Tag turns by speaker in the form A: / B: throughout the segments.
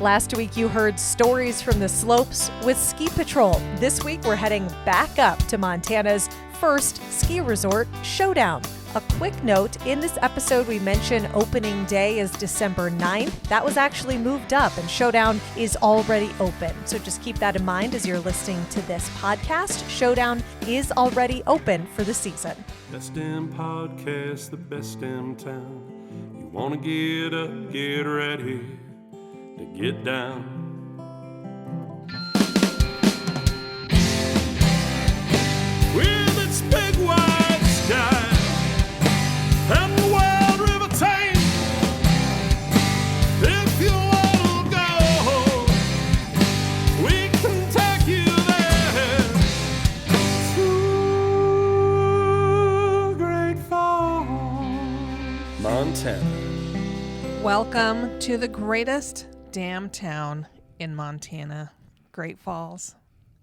A: Last week you heard stories from the slopes with Ski Patrol. This week we're heading back up to Montana's first ski resort, Showdown. A quick note, in this episode we mentioned opening day is December 9th. That was actually moved up and Showdown is already open. So just keep that in mind as you're listening to this podcast. Showdown is already open for the season.
B: Best damn podcast, the best damn town. You want to get up, get ready to get down. With its big wide sky and the wild river Thames, if you want to go, we can take you there to Great Falls, Montana.
C: Welcome to the greatest damn town in Montana, Great Falls.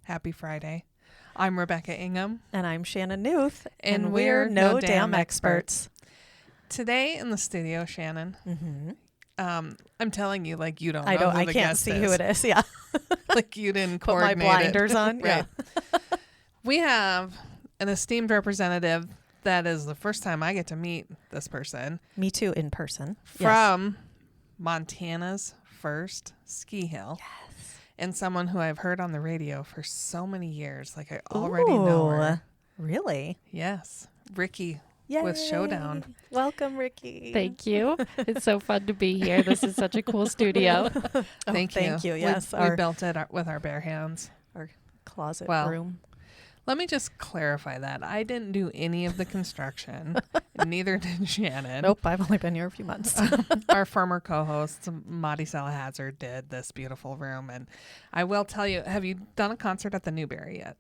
C: Happy Friday. I'm Rebecca Ingham.
A: And I'm Shannon Newth.
C: And we're no damn experts. Today in the studio, Shannon, I'm telling you, like, you don't know who
A: I
C: the
A: can't
C: guest
A: see
C: is.
A: who it is. Yeah.
C: Like, you didn't
A: Put my
C: coordinate
A: blinders
C: it.
A: on. Yeah.
C: Right. We have an esteemed representative that is the first time I get to meet this person.
A: Me too, in person.
C: From Montana's first ski hill.
A: Yes.
C: And someone who I've heard on the radio for so many years. Like, I already know her.
A: Really?
C: Yes. Rickey
A: Yay.
C: with Showdown.
A: Welcome, Rickey.
D: Thank you. It's so fun to be here. This is such a cool studio.
C: Thank you.
A: Yes.
C: We built it with our bare hands.
A: Our closet
C: Well,
A: room.
C: Let me just clarify that. I didn't do any of the construction. And neither did Shannon.
A: Nope, I've only been here a few months.
C: Our former co-host, Maddie Salahazard, did this beautiful room. And I will tell you, have you done a concert at the Newberry yet?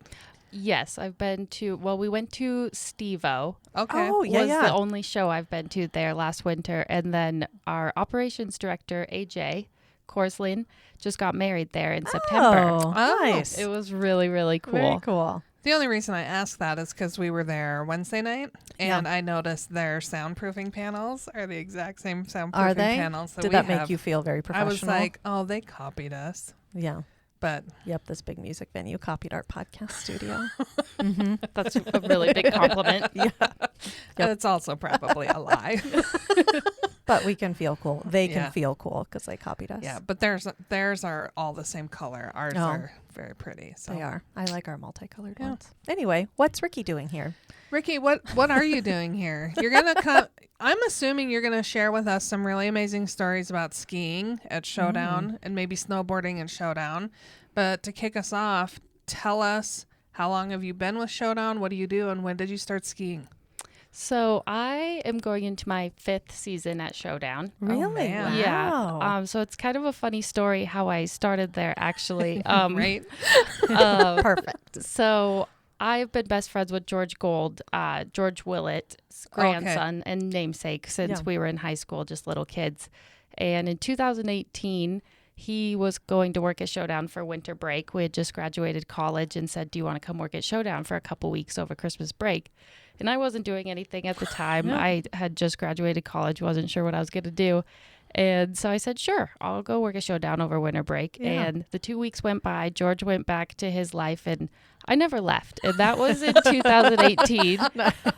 D: Yes, I've been to, we went to Steve-O.
C: Okay.
A: Oh, yeah,
D: was
A: yeah.
D: the only show I've been to there last winter. And then our operations director, AJ Korslin, just got married there in September.
A: Oh, nice.
D: It was really, really cool.
A: Very cool.
C: The only reason I asked that is because we were there Wednesday night, and
A: Yeah.
C: I noticed their soundproofing panels are the exact same soundproofing
A: Are they?
C: panels that
A: Did
C: we
A: that
C: have.
A: make you feel very
C: I
A: professional?
C: was like, oh, they copied us.
A: Yeah.
C: But
A: Yep, this big music venue copied our podcast studio.
D: That's a really big compliment.
A: Yeah. Yep.
C: it's also probably a lie.
A: But we can feel cool. They can
C: Yeah.
A: feel cool because they copied us.
C: Yeah, but theirs are all the same color. Ours
A: Oh.
C: are very pretty. So
A: They are. I like our multicolored
C: Yeah.
A: ones. Anyway, what's Rickey doing here?
C: Rickey, what are you doing here? You're gonna come. I'm assuming you're gonna share with us some really amazing stories about skiing at Showdown and maybe snowboarding at Showdown. But to kick us off, tell us, how long have you been with Showdown? What do you do, and when did you start skiing?
D: So I am going into my 5th season at Showdown.
A: Really?
C: man.
A: Wow.
D: Yeah. So it's kind of a funny story how I started there, actually.
C: Right?
A: Perfect.
D: So I've been best friends with George Gold, George Willett's grandson and namesake since we were in high school, just little kids. And in 2018, he was going to work at Showdown for winter break. We had just graduated college and said, do you want to come work at Showdown for a couple weeks over Christmas break? And I wasn't doing anything at the time. I had just graduated college, wasn't sure what I was going to do. And so I said, sure, I'll go work at Showdown over winter break.
A: Yeah.
D: And the 2 weeks went by. George went back to his life, and I never left. And that was in 2018.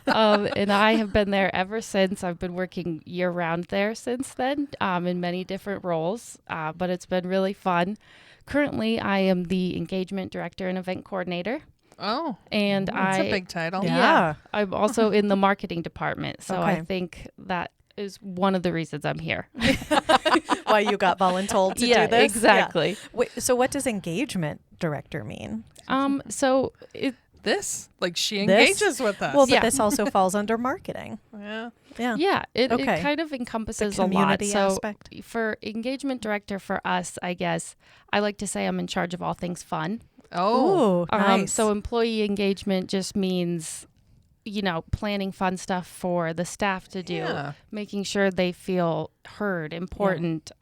D: And I have been there ever since. I've been working year-round there since then in many different roles. But it's been really fun. Currently, I am the engagement director and event coordinator.
C: Oh,
D: And
C: that's a big title.
A: Yeah.
D: I'm also in the marketing department. So
A: Okay.
D: I think that is one of the reasons I'm here.
A: Why you got voluntold to
D: Yeah,
A: do this?
D: exactly.
A: Yeah. Wait, so what does engagement director mean?
D: So it,
C: This? Like, she
A: This?
C: engages with us.
A: Well, but
D: Yeah.
A: this also falls under marketing.
C: yeah.
A: Yeah.
D: yeah, it
A: Okay.
D: kind of encompasses
A: The
D: a lot.
A: community
D: So
A: aspect.
D: for engagement director for us, I guess, I like to say I'm in charge of all things fun.
C: Oh,
A: Ooh, nice.
D: So employee engagement just means, planning fun stuff for the staff to do,
C: Yeah.
D: making sure they feel heard, important,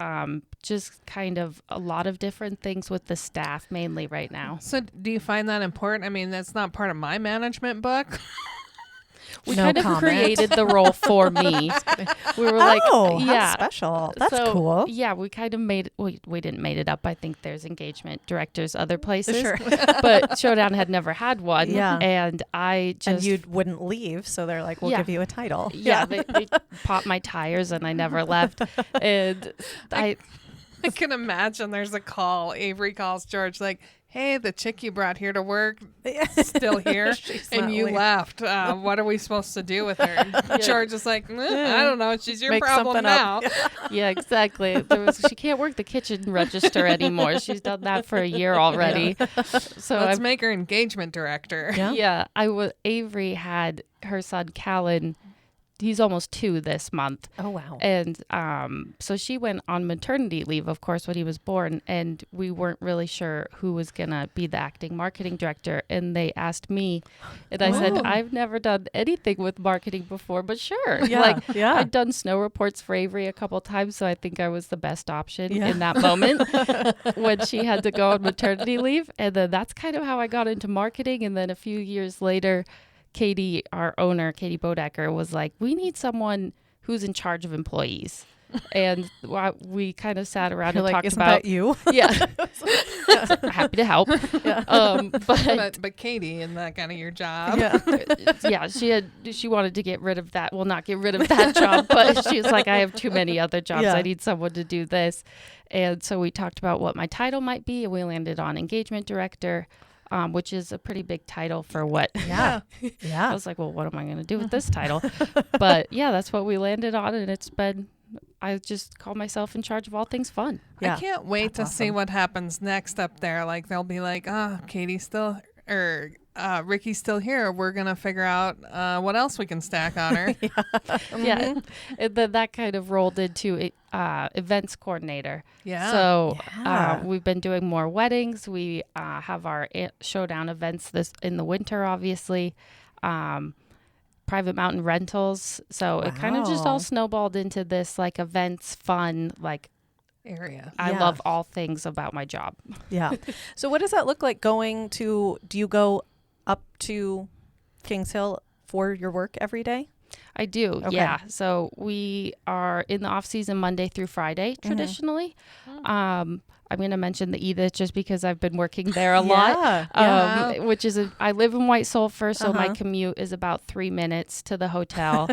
D: just kind of a lot of different things with the staff mainly right now.
C: So do you find that important? I mean, that's not part of my management book.
D: We
A: No
D: kind of
A: comment.
D: created the role for me. We were like,
A: how
D: yeah.
A: special. That's
D: So,
A: cool.
D: Yeah, we kind of made we didn't made it up. I think there's engagement directors other places.
A: Sure.
D: But Showdown had never had one.
A: Yeah.
D: And I just
A: And you wouldn't leave, so they're like, we'll
D: Yeah.
A: give you a title.
D: yeah, they popped my tires and I never left. And I
C: can imagine there's a call. Avery calls George like, hey, the chick you brought here to work still here
A: She's
C: and
A: not
C: you
A: leaving.
C: left. What are we supposed to do with her? And George is like, I don't know. She's your
A: Make
C: problem
A: something
C: now.
A: up.
D: yeah, exactly. She can't work the kitchen register anymore. She's done that for a year already. So
C: Let's
D: I've
C: make her engagement director.
A: Yeah.
D: Avery had her son Callan. He's almost 2 this month.
A: Oh, wow.
D: And so she went on maternity leave, of course, when he was born. And we weren't really sure who was going to be the acting marketing director. And they asked me. And I said, I've never done anything with marketing before, but sure.
A: Yeah, yeah.
D: I'd done snow reports for Avery a couple times. So I think I was the best option
A: Yeah.
D: in that moment when she had to go on maternity leave. And then that's kind of how I got into marketing. And then a few years later, Katie, our owner, Katie Bodecker, was like, we need someone who's in charge of employees. And we kind of sat around
A: You're
D: and
A: like,
D: talked
A: isn't
D: about,
A: that you?
D: yeah, happy to help.
C: But Katie, isn't that kind of your job?
A: Yeah.
D: She wanted to get rid of that. Well, not get rid of that job, but she was like, I have too many other jobs.
A: Yeah.
D: I need someone to do this. And so we talked about what my title might be, and we landed on engagement director. Which is a pretty big title for what.
A: Yeah.
D: I
A: Yeah.
D: was like, well, what am I going to do with this title? But yeah, that's what we landed on. And I just call myself in charge of all things fun.
A: Yeah.
C: I can't wait to
A: That's
C: see
A: awesome.
C: what happens next up there. Like they'll be like, Katie's still, or Ricky's still here. We're going to figure out what else we can stack on her.
D: Yeah. And then that kind of rolled into events coordinator.
C: Yeah.
D: So
A: Yeah.
D: we've been doing more weddings. We have our Showdown events in the winter, obviously. Private mountain rentals. So it kind of just
A: Wow.
D: all snowballed into this like events, fun, like
C: Area.
D: I
A: Yeah.
D: love all things about my job.
A: Yeah. So what does that look like do you go up to Kings Hill for your work every day?
D: I do,
A: Okay.
D: yeah. So we are in the off season Monday through Friday traditionally. I'm going to mention the Edith just because I've been working there a lot,
A: Yeah.
D: which is I live in White Sulphur, so my commute is about 3 minutes to the hotel,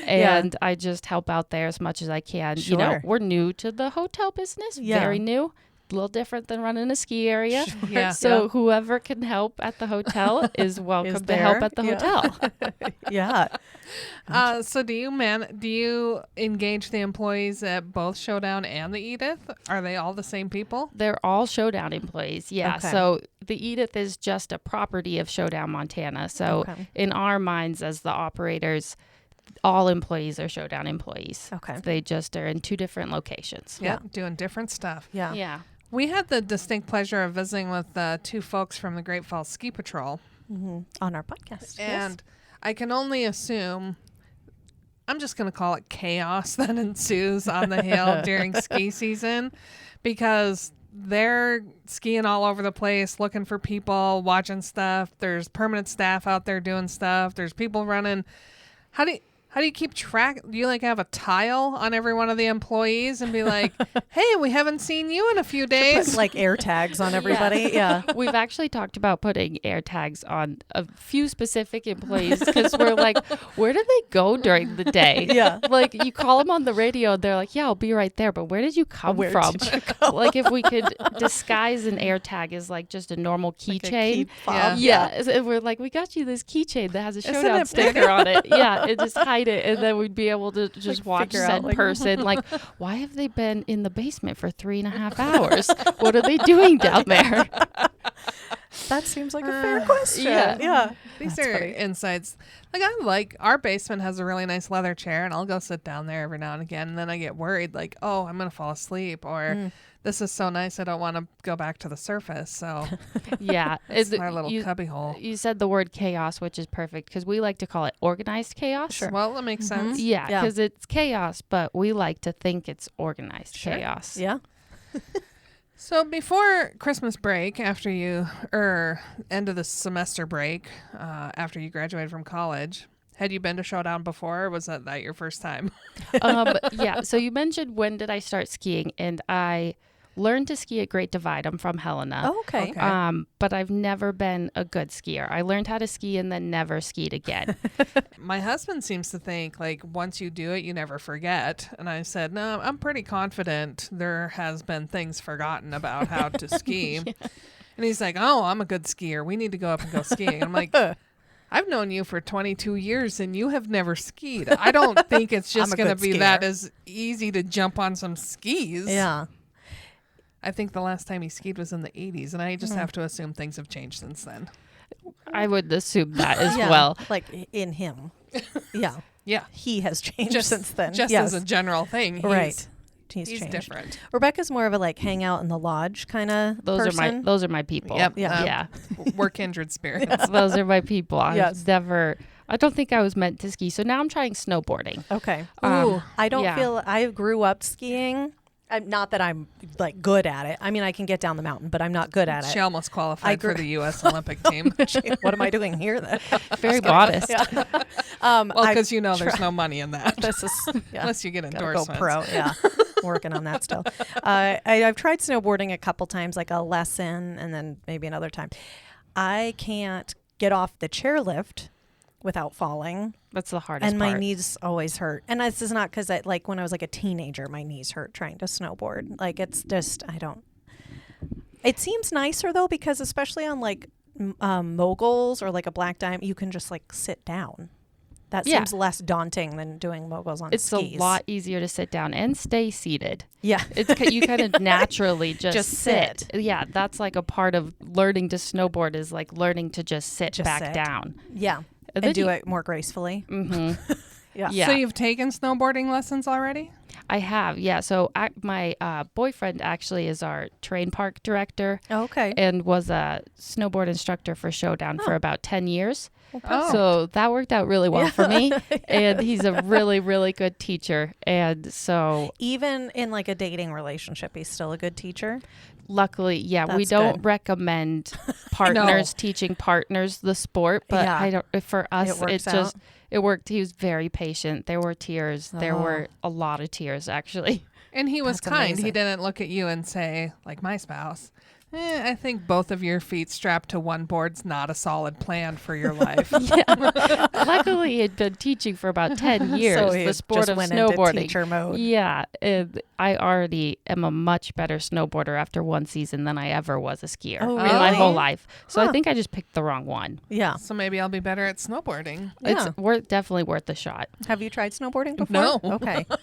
D: and I just help out there as much as I can. You know,
A: Sure.
D: we're new to the hotel business,
A: Yeah.
D: very new. A little different than running a ski area.
C: Yeah.
D: So whoever can help at the hotel is welcome to help
A: there.
D: at the
A: Yeah.
D: hotel.
A: Yeah.
C: So do you engage the employees at both Showdown and the Edith? Are they all the same people?
D: They're all Showdown employees. Yeah.
A: Okay.
D: So the Edith is just a property of Showdown Montana. So
A: Okay.
D: in our minds as the operators, all employees are Showdown employees.
A: Okay.
D: They just are in 2 different locations.
C: Yeah. Doing different stuff.
A: Yeah.
D: Yeah.
C: We had the distinct pleasure of visiting with 2 folks from the Great Falls Ski Patrol.
A: On our podcast.
C: And I can only assume, I'm just going to call it chaos that ensues on the hill during ski season, because they're skiing all over the place, looking for people, watching stuff. There's permanent staff out there doing stuff. There's people running. How do you keep track? Do you like have a tile on every one of the employees and be like, hey, we haven't seen you in a few days?
A: Put, like air tags on everybody. Yeah.
D: We've actually talked about putting air tags on a few specific employees because we're like, where do they go during the day?
A: Yeah.
D: Like you call them on the radio and they're like, yeah, I'll be right there. But where did you come from?
A: Did you go?
D: Like if we could disguise an air tag as like just a normal keychain.
A: Key fob.
D: Yeah. And we're like, we got you this keychain that has a
A: Isn't
D: Showdown
A: it
D: sticker on it. Yeah. And just hide it. And then we'd be able to just
A: Like,
D: watch
A: figure out,
D: said
A: like-
D: person. Like, why have they been in the basement for 3.5 hours? What are they doing down there?
A: That seems like a fair question.
D: yeah.
A: Yeah.
C: These
A: That's
C: are
A: funny.
C: insights. Like our basement has a really nice leather chair, and I'll go sit down there every now and again. And then I get worried, like, oh, I'm gonna fall asleep, or this is so nice, I don't want to go back to the surface. So
D: Yeah.
C: it's
D: It-
C: our little
D: you,
C: cubby hole.
D: you said the word chaos, which is perfect because we like to call it organized chaos.
C: Well, that makes sense.
D: Yeah,
A: Yeah.
D: because it's chaos, but we like to think it's organized chaos.
A: Yeah.
C: So before Christmas break, after you, end of the semester break, after you graduated from college, Had you been to Showdown before, or was that your first time?
D: Yeah. So you mentioned when did I start skiing, and I learned to ski at Great Divide. I'm from Helena.
A: Oh, okay.
D: But I've never been a good skier. I learned how to ski and then never skied again.
C: My husband seems to think like once you do it, you never forget. And I said, no, I'm pretty confident there has been things forgotten about how to ski. Yeah. And he's like, oh, I'm a good skier. We need to go up and go skiing. I'm like, I've known you for 22 years and you have never skied. I don't think it's just going to be that as easy to jump on some skis.
A: Yeah.
C: I think the last time he skied was in the 80s, and I just have to assume things have changed since then.
D: I would assume that as well.
A: Like in him. Yeah.
C: Yeah.
A: He has changed since then.
C: Just as a general thing.
A: Right.
C: He's
A: changed.
C: Different.
A: Rebecca's more of a like hang out in the lodge kind of person.
D: Those are my people.
C: Yep.
D: Yeah.
C: We're kindred spirits.
D: Those are my people. I don't think I was meant to ski. So now I'm trying snowboarding.
A: Okay.
C: I
A: don't feel I grew up skiing. Not that I'm like good at it. I mean, I can get down the mountain, but I'm not good at it.
C: She almost qualified for the U.S. Olympic team.
A: What am I doing here then?
D: Very modest.
A: Yeah.
C: Well, because there's no money in that.
A: This is
C: unless you get endorsements.
A: Go pro, yeah. Working on that still. I've tried snowboarding a couple times, like a lesson, and then maybe another time. I can't get off the chairlift without falling.
D: That's the hardest
A: and
D: part.
A: My knees always hurt. And this is not because like when I was like a teenager, my knees hurt trying to snowboard. Like it's just, it seems nicer though, because especially on like moguls or like a black diamond, you can just like sit down. That seems less daunting than doing moguls on skis.
D: It's a lot easier to sit down and stay seated.
A: Yeah.
D: You kind of naturally just sit. Yeah, that's like a part of learning to snowboard is like learning to just sit down.
A: Yeah. And do it more gracefully.
D: Mm-hmm.
A: Yeah.
C: So you've taken snowboarding lessons already?
D: I have, yeah. So my boyfriend actually is our train park director.
A: Oh, okay.
D: And was a snowboard instructor for Showdown for about 10 years.
C: Oh.
D: So that worked out really well for me. And he's a really, really good teacher. And so
A: even in like a dating relationship, he's still a good teacher.
D: Luckily, we don't recommend partners teaching partners the sport, but for us, it worked. He was very patient. There were tears. There were a lot of tears, actually.
C: And he was kind. Amazing. He didn't look at you and say, like my spouse, I think both of your feet strapped to one board's not a solid plan for your life.
D: Luckily, he had been teaching for about 10 years,
A: so
D: the sport
A: just
D: of
A: went
D: snowboarding.
A: Into teacher mode.
D: Yeah. I already am a much better snowboarder after one season than I ever was a skier in my whole life. So I think I just picked the wrong one.
A: Yeah.
C: So maybe I'll be better at snowboarding.
A: Yeah.
D: It's definitely worth the shot.
A: Have you tried snowboarding before?
C: No.
A: Okay. Well,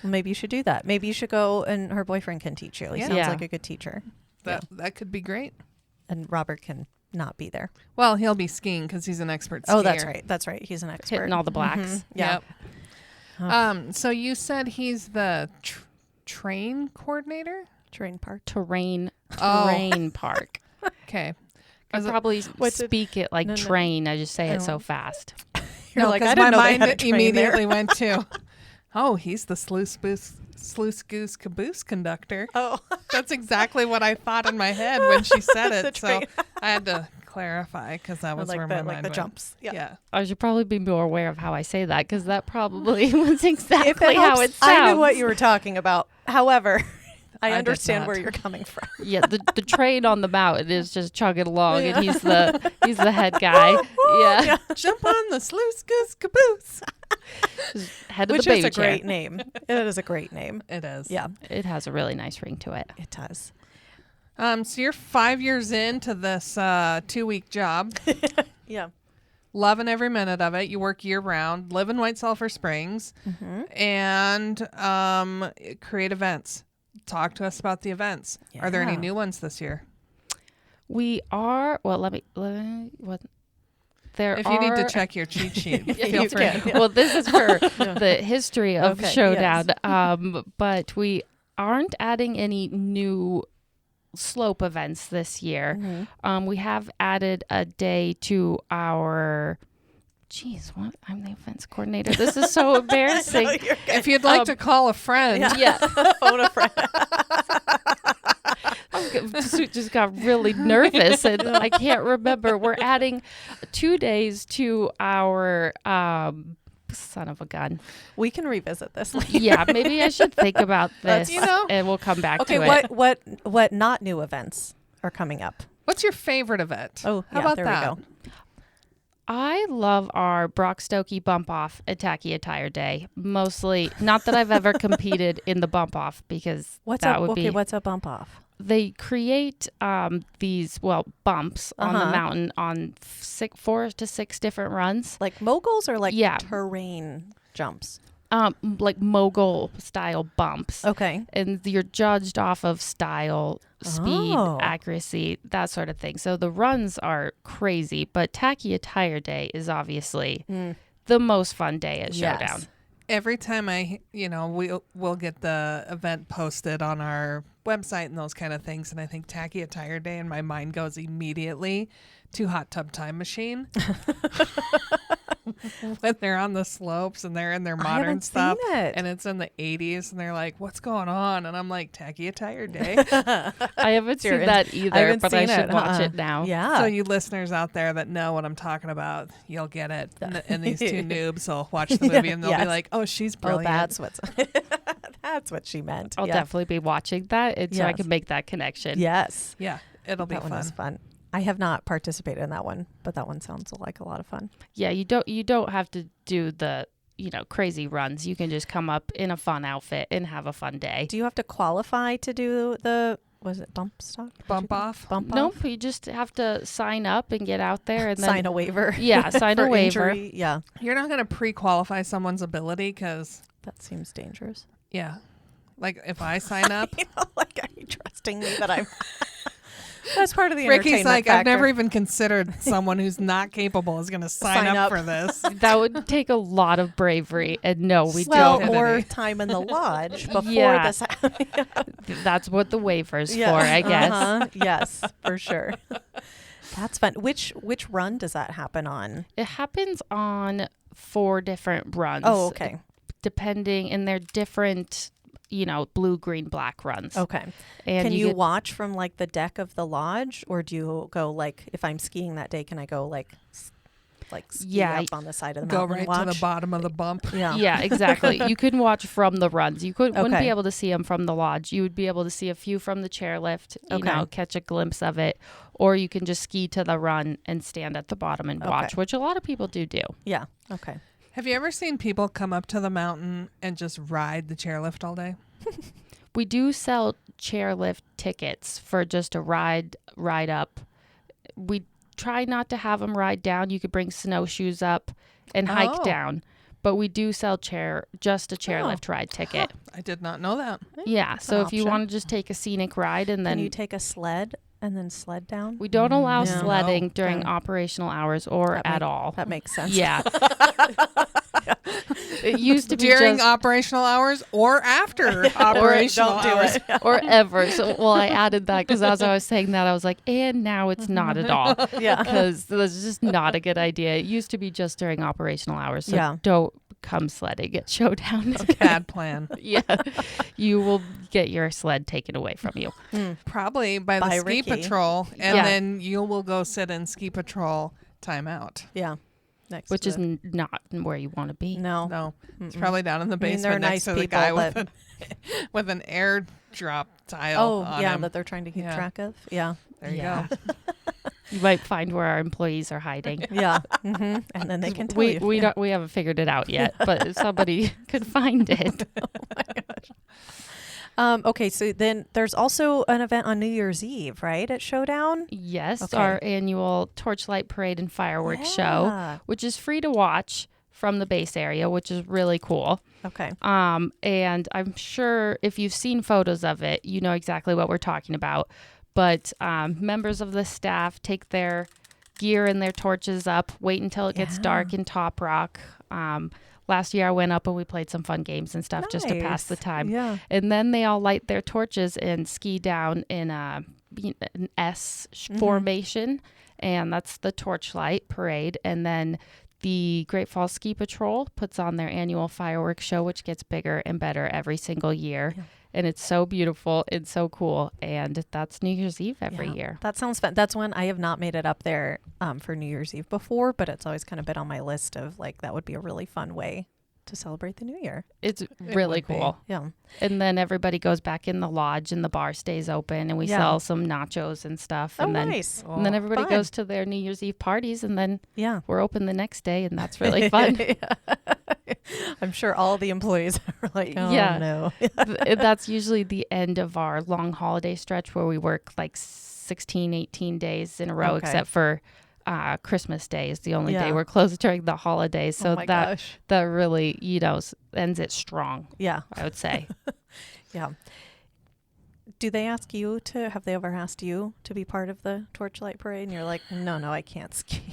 A: maybe you should do that. Maybe you should go and her boyfriend can teach you. He sounds like a good teacher.
C: That could be great.
A: And Robert can not be there.
C: Well, he'll be skiing because he's an expert skier.
A: Oh, that's right. That's right. He's an expert.
D: Hitting all the blacks.
A: Mm-hmm. Yeah.
C: Yep. So you said he's the train coordinator?
A: Terrain park.
D: Terrain park.
C: Okay.
D: I probably speak it like train. I just say it so fast.
A: You're like, I
C: my
A: didn't know
C: mind
A: they had a train
C: immediately
A: there.
C: went to, he's the sluice goose caboose conductor.
A: Oh,
C: that's exactly what I thought in my head when she said it. So I had to clarify because that was where my mind went.
A: Jumps. Yeah.
D: I should probably be more aware of how I say that because that probably was exactly how it sounds.
A: I knew what you were talking about. However, I understand where you're coming from.
D: Yeah, the train on the mountain is just chugging along, and he's the head guy. Yeah.
C: Jump on the sluice goose caboose.
D: Head of
A: Which
D: the baby
A: is a
D: chair.
A: great name. It is a great name.
C: It is.
A: Yeah.
D: It has a really nice ring to it.
A: It does.
C: So you're 5 years into this 2-week job.
A: Yeah.
C: Loving every minute of it. You work year round, live in White Sulphur Springs, and create events. Talk to us about the events. Yeah. Are there any new ones this year?
D: We are. Well, let me. What?
C: If you need to check your cheat sheet, feel free.
A: Yeah.
D: Well, this is for the history of Showdown. Yes. But we aren't adding any new slope events this year. Mm-hmm. We have added a day to our. What? I'm the events coordinator. This is so embarrassing.
A: No,
C: if you'd like to call a friend.
A: Yeah. Phone a friend.
D: I'm just got really nervous, and I can't remember. We're adding 2 days to our son of a gun.
A: We can revisit this later.
D: Yeah, maybe I should think about this, and we'll come back to it.
A: What not new events are coming up?
C: What's your favorite event?
A: Oh,
C: how about that?
A: We go.
D: I love our Brock Stokey bump off at Tacky Attire Day. Mostly, not that I've ever competed in the bump off, because what's
A: a bump off?
D: They create these bumps on the mountain on 4 to 6 different runs,
A: like moguls or like terrain jumps.
D: Like mogul style bumps.
A: Okay.
D: And you're judged off of style, speed, accuracy, that sort of thing. So the runs are crazy, but Tacky Attire Day is obviously the most fun day at Showdown.
C: Every time we'll get the event posted on our website and those kind of things, and I think Tacky Attire Day, and my mind goes immediately to Hot Tub Time Machine. When they're on the slopes and they're in their modern stuff, and it's in the 80s, and they're like, "What's going on?" And I'm like, "Tacky Attire Day."
D: I haven't seen that either, but I should watch it now.
A: Yeah.
C: So you listeners out there that know what I'm talking about, you'll get it. And these two noobs will watch the movie and they'll be like, "Oh, she's brilliant."
A: Oh, that's what she meant.
D: I'll definitely be watching that, so I can make that connection.
A: Yes.
C: Yeah, it'll be
A: fun. That one is fun. I have not participated in that one, but that one sounds like a lot of fun.
D: Yeah, you don't have to do the crazy runs. You can just come up in a fun outfit and have a fun day.
A: Do you have to qualify to do the bump off?
D: Nope, you just have to sign up and get out there and then
A: sign a waiver.
D: Yeah, sign a waiver.
A: Injury. Yeah,
C: you're not going to pre-qualify someone's ability, because
A: that seems dangerous.
C: Yeah, like if I sign up,
A: are you trusting me that I'm? That's part of the
C: Ricky's like,
A: factor.
C: I've never even considered someone who's not capable is going to sign up for this.
D: That would take a lot of bravery, and no, we
A: don't.
D: don't.
A: Or time in the lodge before this.
D: That's what the waiver's for, I guess.
A: Yes, for sure. That's fun. Which run does that happen on?
D: It happens on 4 different runs.
A: Oh, okay.
D: Depending, and they're different. Blue, green, black runs.
A: Okay. And can you watch from like the deck of the lodge, or do you go like, if I'm skiing that day, can I go like ski up on the side of the mountain?
C: Go right to the bottom of the bump.
D: Yeah, exactly. You can watch from the runs. You wouldn't be able to see them from the lodge. You would be able to see a few from the chairlift, catch a glimpse of it, or you can just ski to the run and stand at the bottom and watch, which a lot of people do.
A: Yeah. Okay.
C: Have you ever seen people come up to the mountain and just ride the chairlift all day?
D: We do sell chairlift tickets for just a ride up. We try not to have them ride down. You could bring snowshoes up and hike down. But we do sell just a chairlift ride ticket.
C: I did not know that.
D: Yeah, so if you want to just take a scenic ride and then...
A: Can you take a sled and then sled down?
D: We don't allow sledding during operational hours or at all.
A: That makes sense.
D: Yeah. It used to be
C: during operational hours or after operational hours.
D: Or ever. So, I added that because as I was saying that, I was like, and now it's not at all.
A: Yeah.
D: Because that's just not a good idea. It used to be just during operational hours. So don't come sledding at Showdown.
C: A bad plan.
D: Yeah. You will get your sled taken away from you.
C: Probably by the ski
A: Rickey.
C: patrol. And then you will go sit in ski patrol timeout.
A: Yeah.
D: Which is not where you want to be.
C: No. It's probably down in the basement next to the guy with an airdrop tile on him.
A: That they're trying to keep track of. Yeah.
C: There you go.
D: You might find where our employees are hiding.
A: Yeah. Mm-hmm. And then they can tell you.
D: We haven't figured it out yet, but if somebody could find it.
A: Oh my gosh. Okay, so then there's also an event on New Year's Eve, right, at Showdown?
D: Yes, our annual Torchlight Parade and Fireworks show, which is free to watch from the base area, which is really cool.
A: Okay.
D: And I'm sure if you've seen photos of it, you know exactly what we're talking about. But members of the staff take their gear and their torches up, wait until it gets dark in Top Rock. Last year I went up and we played some fun games and stuff just to pass the time.
A: Yeah.
D: And then they all light their torches and ski down in an S formation. And that's the Torchlight Parade. And then the Great Falls Ski Patrol puts on their annual fireworks show, which gets bigger and better every single year. Yeah. and it's so beautiful. It's so cool. And that's New Year's Eve every year.
A: That sounds fun. That's one I have not made it up there for New Year's Eve before, but it's always kind of been on my list of like, that would be a really fun way to celebrate the new year.
D: It's really cool.
A: Yeah.
D: And then everybody goes back in the lodge and the bar stays open and we sell some nachos and stuff. And then,
A: nice.
D: And then everybody goes to their New Year's Eve parties and then we're open the next day and that's really fun.
A: I'm sure all the employees are like, oh no.
D: That's usually the end of our long holiday stretch where we work like 16, 18 days in a row, except for Christmas Day is the only day we're closed during the holidays. So that really, ends it strong. Yeah. I would say.
A: Yeah. Do they ask you have they ever asked you to be part of the Torchlight Parade? And you're like, no, I can't ski.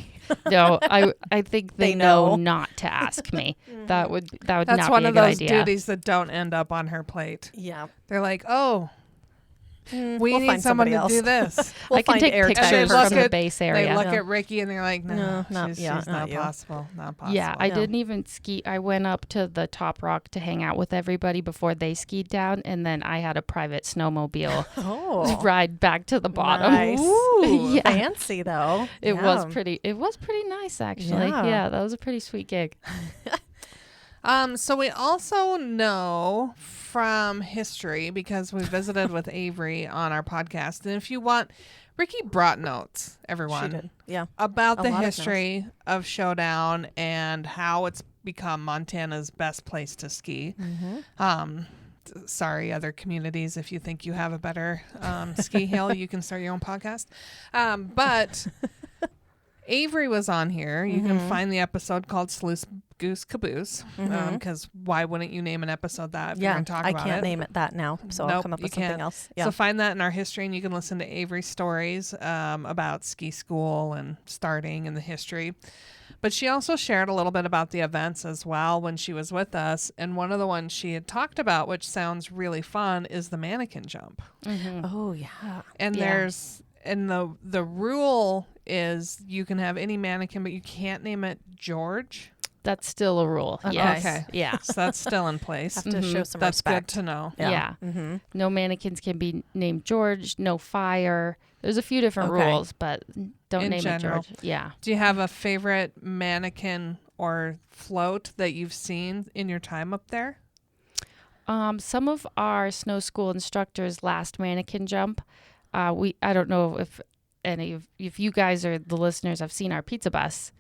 D: No, I think they know not to ask me. That would not be a good idea.
C: That's one of those duties that don't end up on her plate.
A: Yeah.
C: They're like, oh, we need someone to do this.
D: I can take pictures from the base area.
C: They look at Rickey and they're like, no, she's not possible. Not possible.
D: Yeah, I didn't even ski. I went up to the top rock to hang out with everybody before they skied down, and then I had a private snowmobile ride back to the bottom.
A: Nice. Ooh, fancy though.
D: It was pretty nice actually. Yeah, that was a pretty sweet gig.
C: So we also know from history, because we visited with Avery on our podcast, and if you want, Rickey brought notes, everyone.
A: She did. Yeah.
C: About the history of Showdown and how it's become Montana's best place to ski. Mm-hmm. Sorry, other communities, if you think you have a better ski hill, you can start your own podcast. But Avery was on here. You can find the episode called Sluice Goose Caboose, because why wouldn't you name an episode that if you're going to talk about it?
A: I can't name it that now, so I'll come up with something else. Yeah.
C: So find that in our history, and you can listen to Avery's stories about ski school and starting and the history. But she also shared a little bit about the events as well when she was with us, and one of the ones she had talked about, which sounds really fun, is the mannequin jump.
A: Mm-hmm. Oh, yeah.
C: And the rule is you can have any mannequin, but you can't name it George.
D: That's still a rule. Yes.
C: Okay.
D: Yeah.
C: So that's still in place.
A: Have to show some
C: That's
A: respect.
C: good to know.
D: Yeah. Mm-hmm. No mannequins can be named George. No fire. There's a few different rules, but don't name it George. Yeah.
C: Do you have a favorite mannequin or float that you've seen in your time up there?
D: Some of our snow school instructors' last mannequin jump. I don't know if if you guys or the listeners have seen our pizza bus,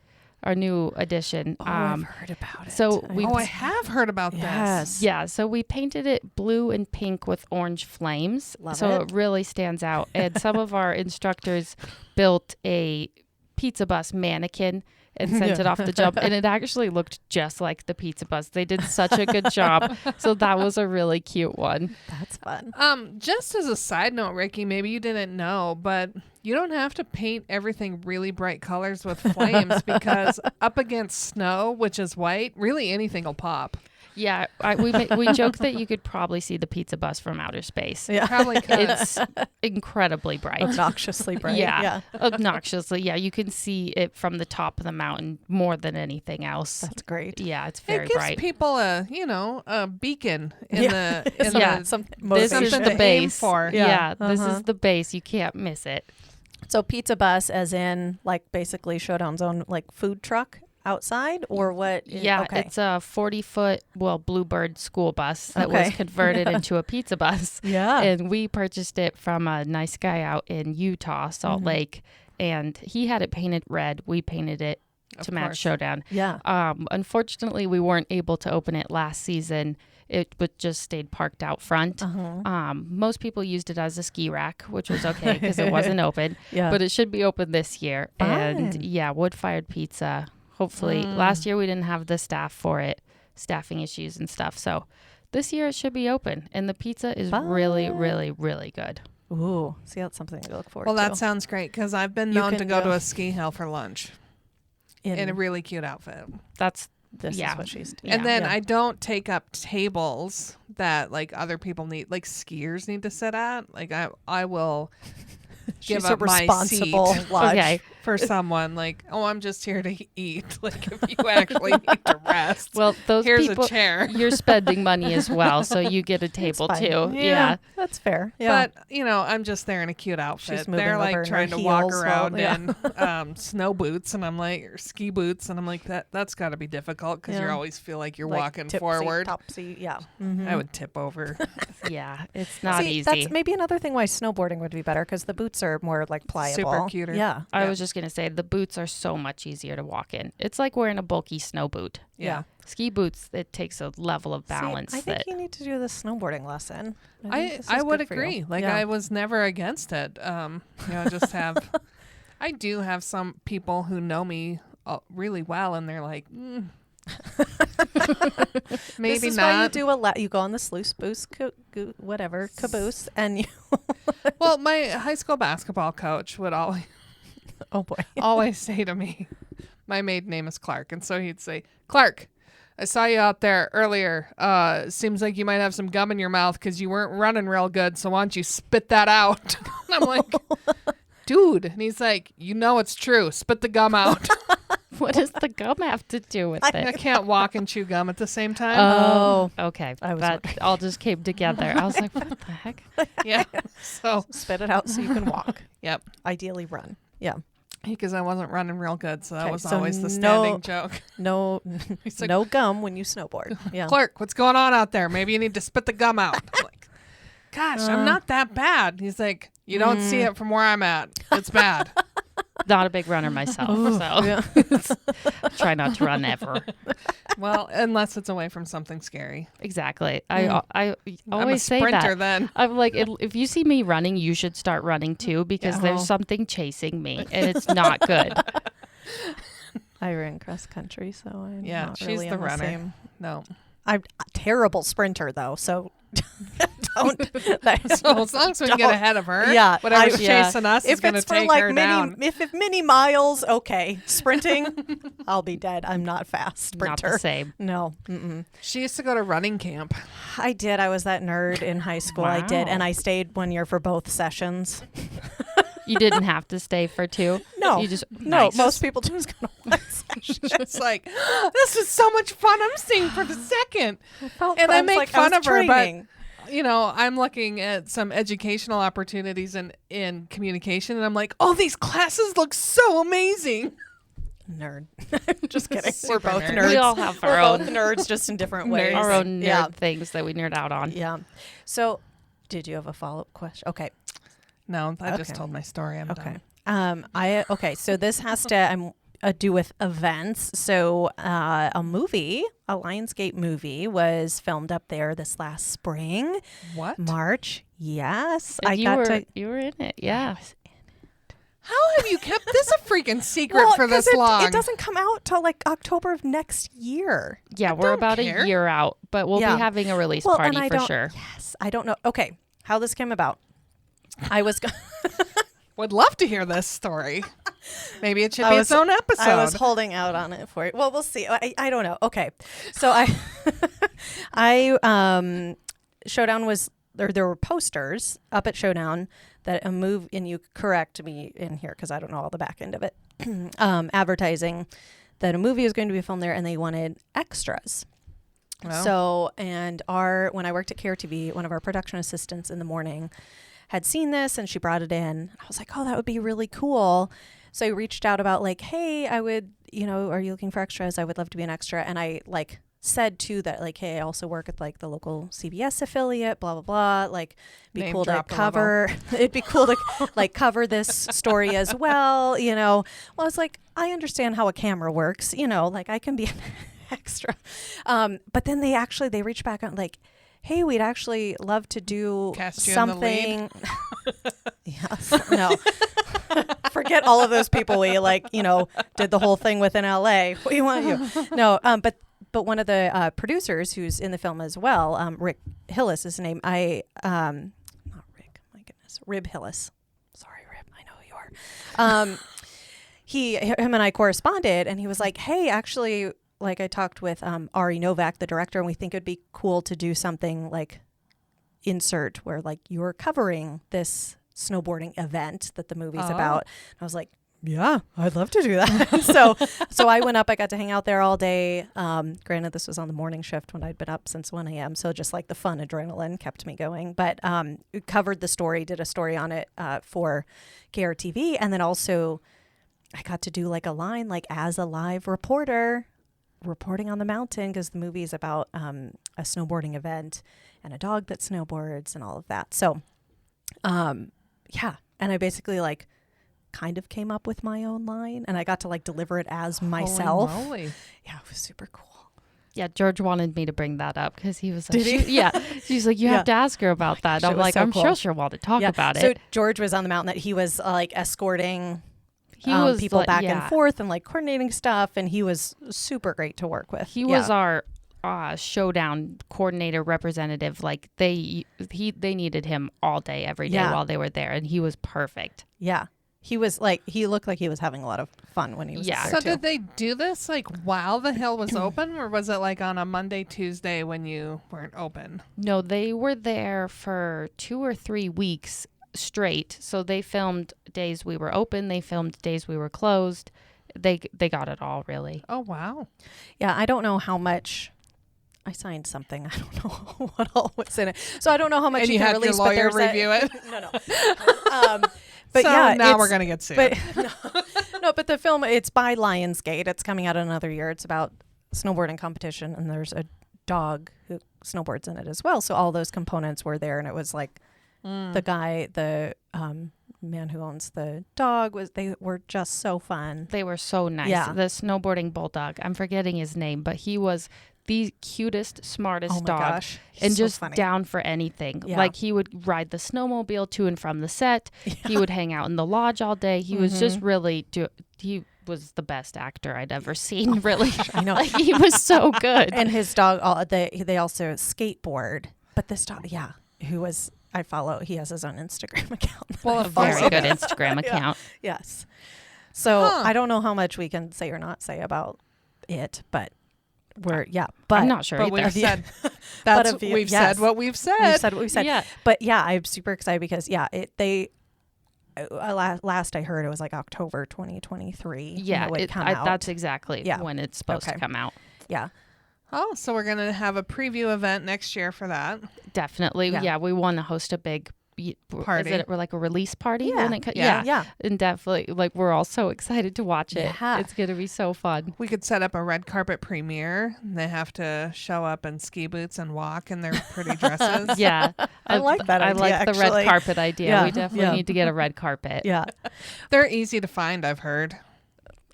D: our new addition.
A: I've heard about it.
C: So I have heard about this.
D: Yeah, so we painted it blue and pink with orange flames. So it really stands out. And some of our instructors built a pizza bus mannequin and sent it off the jump, and it actually looked just like the pizza bus. They did such a good job. So that was a really cute one.
A: That's fun.
C: Just as a side note, Rickey, maybe you didn't know, but you don't have to paint everything really bright colors with flames because up against snow, which is white, really anything will pop.
D: Yeah, we joke that you could probably see the pizza bus from outer space.
C: Yeah, probably could.
D: It's incredibly bright.
A: Obnoxiously bright.
D: Yeah, obnoxiously. Yeah, you can see it from the top of the mountain more than anything else.
A: That's great.
D: Yeah, it's very
C: bright.
D: It
C: gives people a beacon in
A: something
D: this is the base.
C: For.
D: Yeah, this is the base. You can't miss it.
A: So pizza bus as in like basically Showdown's own like food truck outside or what?
D: Yeah, it's a 40-foot, Bluebird school bus that was converted into a pizza bus.
A: Yeah.
D: And we purchased it from a nice guy out in Utah, Salt Lake, and he had it painted red. We painted it to match Showdown.
A: Yeah.
D: Unfortunately, we weren't able to open it last season. It just stayed parked out front. Most people used it as a ski rack, which was okay because it wasn't open. Yeah. But it should be open this year.
A: Fun.
D: And yeah, wood-fired pizza. Hopefully. Last year we didn't have the staff for it, staffing issues and stuff. So this year it should be open. And the pizza is really, really, really good.
A: Ooh, see, that's something to look forward to.
C: Well, that sounds great because I've been known to go to a ski hill for lunch in a really cute outfit.
A: This is what she's doing.
C: And then I don't take up tables that like other people need, like skiers need to sit at. Like I will give up my seat.
A: Lodge.
D: Okay.
C: for someone. Like, oh, I'm just here to eat. Like, if you actually need to rest.
D: Well, those
C: here's
D: people,
C: a chair.
D: You're spending money as well, so you get a table too. Yeah.
A: That's fair. Yeah.
C: But, I'm just there in a cute outfit.
A: She's moving
C: They're
A: over
C: like
A: in
C: trying
A: her
C: to walk
A: heels
C: around
A: while-
C: in snow boots, and I'm like, or ski boots, and I'm like, that's got to be difficult because you always feel like you're
A: Like
C: walking
A: tipsy,
C: forward.
A: Topsy, yeah.
C: I would tip over.
D: Yeah, it's not easy.
A: That's maybe another thing why snowboarding would be better because the boots are more like pliable.
C: Super cuter.
A: Yeah.
D: I was just going to say the boots are so much easier to walk in. It's like wearing a bulky snow boot.
C: Yeah.
D: Ski boots, it takes a level of balance.
A: I think you need to do the snowboarding lesson.
C: I would agree. Like, I was never against it. Just have... I do have some people who know me really well, and they're like... Maybe
A: this is
C: not.
A: Why you do you go on the sluice boost, whatever caboose, and you.
C: Well, my high school basketball coach would always,
A: oh boy,
C: always say to me, my maiden name is Clark, and so he'd say, "Clark, I saw you out there earlier. Seems like you might have some gum in your mouth because you weren't running real good. So why don't you spit that out?" And I'm like, "Dude," and he's like, "It's true. Spit the gum out."
D: What does the gum have to do with
C: I
D: it?
C: can't walk and chew gum at the same time.
D: Oh, okay.
A: I was
D: that all just came together. I was like, what the heck?
C: Yeah. So
A: spit it out so you can walk.
C: Yep.
A: Ideally run. Yeah.
C: Because I wasn't running real good, so that
A: Okay,
C: was
A: so
C: always the standing joke.
A: No,
C: He's like,
A: no gum when you snowboard. Yeah.
C: Clark, what's going on out there? Maybe you need to spit the gum out. I'm like, gosh, I'm not that bad. He's like, you don't see it from where I'm at. It's bad.
D: Not a big runner myself, so
A: Yeah.
D: try not to run ever.
C: Well, unless it's away from something scary.
D: Exactly. I
C: I'm
D: always
C: a
D: say
C: sprinter
D: that.
C: then.
D: I'm like, if you see me running, you should start running too because
A: Yeah.
D: there's something chasing me, and it's not good.
A: I ran cross country, so I'm
C: Yeah,
A: not
C: she's
A: really
C: the
A: in
C: runner.
A: same.
C: No.
A: I'm a terrible sprinter though, so don't.
C: So as long as we can get
A: Don't.
C: ahead of her,
A: Yeah,
C: whatever's
D: yeah.
C: chasing us is
A: If
C: going to
A: it's for
C: take
A: like
C: her
A: mini,
C: down.
A: if it's mini miles, okay. Sprinting, I'll be dead. I'm not fast
D: Not
A: sprinter.
D: the same.
A: No. Mm-mm.
C: She used to go to running camp.
A: I did. I was that nerd in high school. I did,
D: Wow.
A: and I stayed 1 year for both sessions.
D: You didn't have to stay for two.
A: No,
D: You just
A: no.
D: nice.
A: Most people just go to one session.
C: It's like, this is so much fun. I'm staying for the second. And I
A: was
C: make
A: like,
C: fun
A: was
C: of her,
A: training.
C: but I'm looking at some educational opportunities in communication, and I'm like, oh, these classes look so amazing.
A: Nerd. Just kidding. We're
C: Super
A: both
C: nerd.
A: nerds.
D: We all have
A: We're
D: our
A: both
D: own
A: nerds, just in different ways.
D: our own nerd
A: Yeah.
D: things that we nerd out on.
A: Yeah. So, did you have a follow-up question? Okay.
C: No, I just
A: Okay.
C: told my story. I'm
A: Okay.
C: done.
A: So this has to do with events. So a Lionsgate movie was filmed up there this last spring,
C: What?
A: March. Yes,
D: And
A: I got to.
D: you were in it, yeah.
C: How have you kept this a freaking secret
A: Well,
C: for
A: 'cause
C: this long?
A: it doesn't come out till like October of next year.
D: Yeah, we're
C: don't
D: about
C: care.
D: a year out, but we'll
A: Yeah.
D: be having a release
A: Well,
D: party
A: and I
D: for
A: don't.
D: sure.
A: Yes, I don't know. Okay, how this came about? I was.
C: Would love to hear this story. Maybe it should
A: I
C: be
A: was-
C: its own episode.
A: I was holding out on it for it. Well, we'll see. I don't know. Okay. So Showdown was there were posters up at Showdown that a move, and you correct me in here because I don't know all the back end of it, advertising that a movie was going to be filmed there and they wanted extras.
C: Well.
A: So, and when I worked at Care TV, one of our production assistants in the morning had seen this and she brought it in. I was like, oh, that would be really cool. So I reached out about like, hey, I would, are you looking for extras? I would love to be an extra. And I said too that like, hey, I also work at like the local CBS affiliate, blah, blah, blah. Like be
C: Name
A: cool to
C: drop a
A: cover, it'd be cool to like cover this story as well. Well, I was like, I understand how a camera works, like I can be an extra. But then they reached back on like, hey, we'd actually love to do
C: Cast you
A: something. Yes. No. Forget all of those people we did the whole thing with in LA. We want you. No, but one of the producers who's in the film as well, Rick Hillis is his name. Not Rick, my goodness. Rib Hillis. Sorry, Rib. I know who you are. Him and I corresponded and he was like, hey, actually, like I talked with Ari Novak, the director, and we think it'd be cool to do something like insert where like you're covering this snowboarding event that the movie's about. And I was like, Yeah, I'd love to do that. So I went up. I got to hang out there all day. Granted, this was on the morning shift when I'd been up since 1 a.m. So just like the fun adrenaline kept me going. But covered the story, did a story on it for KRTV. And then also I got to do like a line like as a live reporter reporting on the mountain because the movie is about a snowboarding event and a dog that snowboards and all of that. So, yeah. And I basically like kind of came up with my own line and I got to like deliver it as myself.
C: Holy moly.
A: Yeah, it was super cool.
D: Yeah, George wanted me to bring that up because he was like,
A: Did he?
D: yeah. She's like, you have to ask her about that.
A: gosh,
D: I'm like,
A: so
D: I'm
A: cool.
D: sure she'll want to talk about
A: So
D: it.
A: George was on the mountain that he was like escorting
D: He was
A: people
D: like,
A: back and forth and like coordinating stuff. And he was super great to work with.
D: He was our Showdown coordinator representative. Like they needed him all day, every day while they were there. And he was perfect.
A: Yeah. He was like, he looked like he was having a lot of fun when he was there
C: So
A: too.
C: did they do this like while the hill was open, or was it like on a Monday, Tuesday when you weren't open?
D: No, they were there for 2 or 3 weeks straight. So they filmed days we were open. They filmed days we were closed. They got it all, really.
C: Oh, wow.
A: Yeah, I don't know how much. I signed something. I don't know what all was in it. So I don't know how much
C: And you
A: can
C: had
A: release.
C: your lawyer
A: but there's
C: review it?
A: No. But
C: so
A: yeah,
C: now we're going to get sued.
A: But no, but the film, it's by Lionsgate. It's coming out another year. It's about snowboarding competition, and there's a dog who snowboards in it as well. So all those components were there, and it was like the guy, the man who owns the dog, they were just so fun.
D: They were so nice.
A: Yeah.
D: The snowboarding bulldog, I'm forgetting his name, but he was the cutest, smartest dog.
A: Gosh.
D: And
A: So
D: just
A: funny.
D: down for anything.
A: Yeah.
D: Like he would ride the snowmobile to and from the set.
A: Yeah.
D: He would hang out in the lodge all day. He was just really he was the best actor I'd ever seen, really.
A: I know.
D: Like, he was so good.
A: And his dog, they also skateboard. But this dog, who was, I follow, he has his own Instagram account.
C: Well,
D: A very good Instagram account.
A: Yes. So I don't know how much we can say or not say about it, but but
D: I'm not sure
C: But
D: either.
C: we've said
A: We've
C: said what we've said.
A: We've said what we've said.
D: Yeah.
A: But yeah, I'm super excited because last I heard it was like October 2023.
D: Yeah,
A: when it would come out.
D: that's exactly when it's supposed to
A: Okay.
D: come out.
A: Yeah.
C: Oh, so we're going to have a preview event next year for that.
D: Definitely.
A: Yeah.
D: Yeah, we want to host a big
C: Party.
D: Is it like a release party?
A: Yeah.
D: When it
A: Yeah.
D: And definitely, like, we're all so excited to watch it.
A: Yeah.
D: It's going to be so fun.
C: We could set up a red carpet premiere. And they have to show up in ski boots and walk in their pretty dresses.
D: Yeah.
A: I like that
D: I
A: idea,
D: like the
A: actually.
D: red carpet idea.
A: Yeah.
D: We definitely need to get a red carpet.
A: Yeah.
C: They're easy to find, I've heard.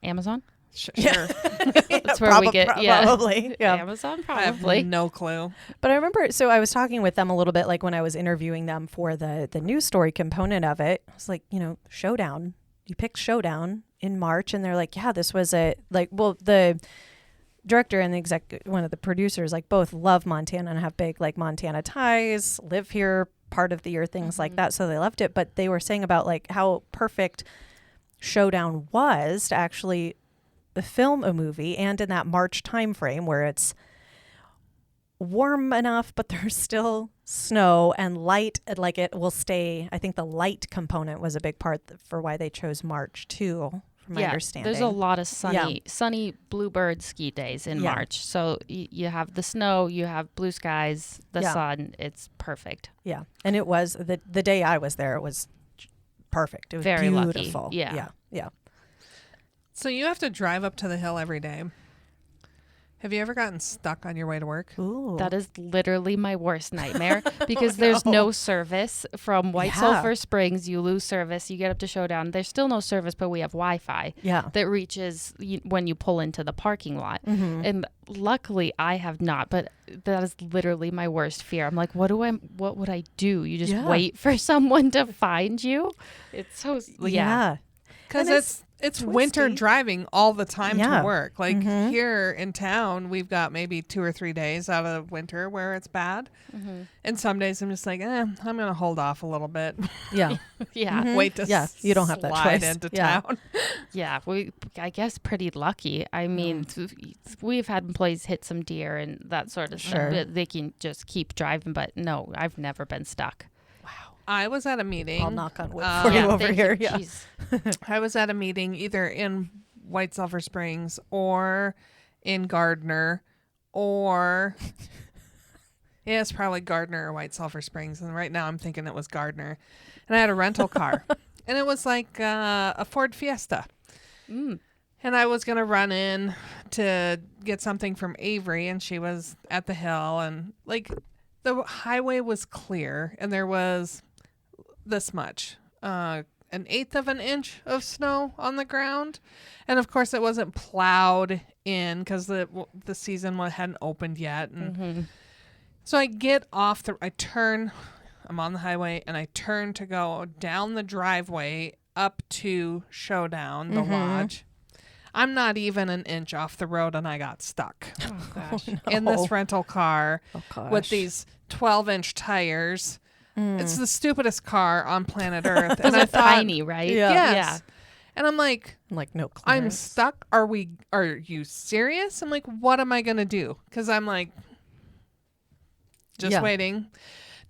D: Amazon?
C: Sure.
D: That's where we get,
A: Probably. Yeah.
D: Amazon,
C: I have
D: probably.
C: no clue.
A: But I remember, so I was talking with them a little bit, like when I was interviewing them for the news story component of it. I was like, Showdown. You picked Showdown in March, and they're like, yeah, this was the director and one of the producers, like both love Montana and have big like Montana ties, live here part of the year, things like that. So they loved it. But they were saying about like how perfect Showdown was to actually film a movie, and in that March time frame where it's warm enough but there's still snow and light, like it will stay. I think the light component was a big part for why they chose March too, from my understanding.
D: There's a lot of sunny bluebird ski days in March. So you have the snow, you have blue skies, the sun. It's perfect.
A: Yeah. And it was the day I was there, it was perfect. It was
D: very
A: beautiful.
D: lucky. Yeah.
C: So you have to drive up to the hill every day. Have you ever gotten stuck on your way to work?
A: Ooh.
D: That is literally my worst nightmare because there's no service from White Sulphur Springs. You lose service. You get up to Showdown. There's still no service, but we have Wi-Fi that reaches when you pull into the parking lot. And luckily I have not, but that is literally my worst fear. I'm like, what would I do? You just wait for someone to find you? It's so,
C: Because it's winter driving all the time to work. Like here in town, we've got maybe 2 or 3 days out of winter where it's bad. And some days I'm just like, I'm going to hold off a little bit.
A: Yeah.
C: Wait to
A: you don't have that
C: slide
A: choice.
C: into town.
D: Yeah, I guess pretty lucky. I mean, we've had employees hit some deer and that sort of stuff. They can just keep driving, but no, I've never been stuck.
A: Wow.
C: I was at a meeting.
A: I'll knock on wood for you over here. Yeah.
C: I was at a meeting either in White Sulphur Springs or in Gardner or yeah, it's probably Gardner or White Sulphur Springs. And right now I'm thinking it was Gardner. And I had a rental car. And it was like a Ford Fiesta. And I was going to run in to get something from Avery, and she was at the hill. And like the highway was clear, and there was this much, an eighth of an inch of snow on the ground. And of course, it wasn't plowed in because the season hadn't opened yet. And so I get off I'm on the highway, and I turn to go down the driveway up to Showdown, the lodge. I'm not even an inch off the road, and I got stuck in this rental car with these 12-inch tires. It's the stupidest car on planet Earth.
D: And I thought, tiny, right?
C: Yeah. Yes. Yeah. And I'm like,
A: no clearance.
C: I'm stuck. Are you serious? I'm like, what am I going to do? Because I'm like, just waiting.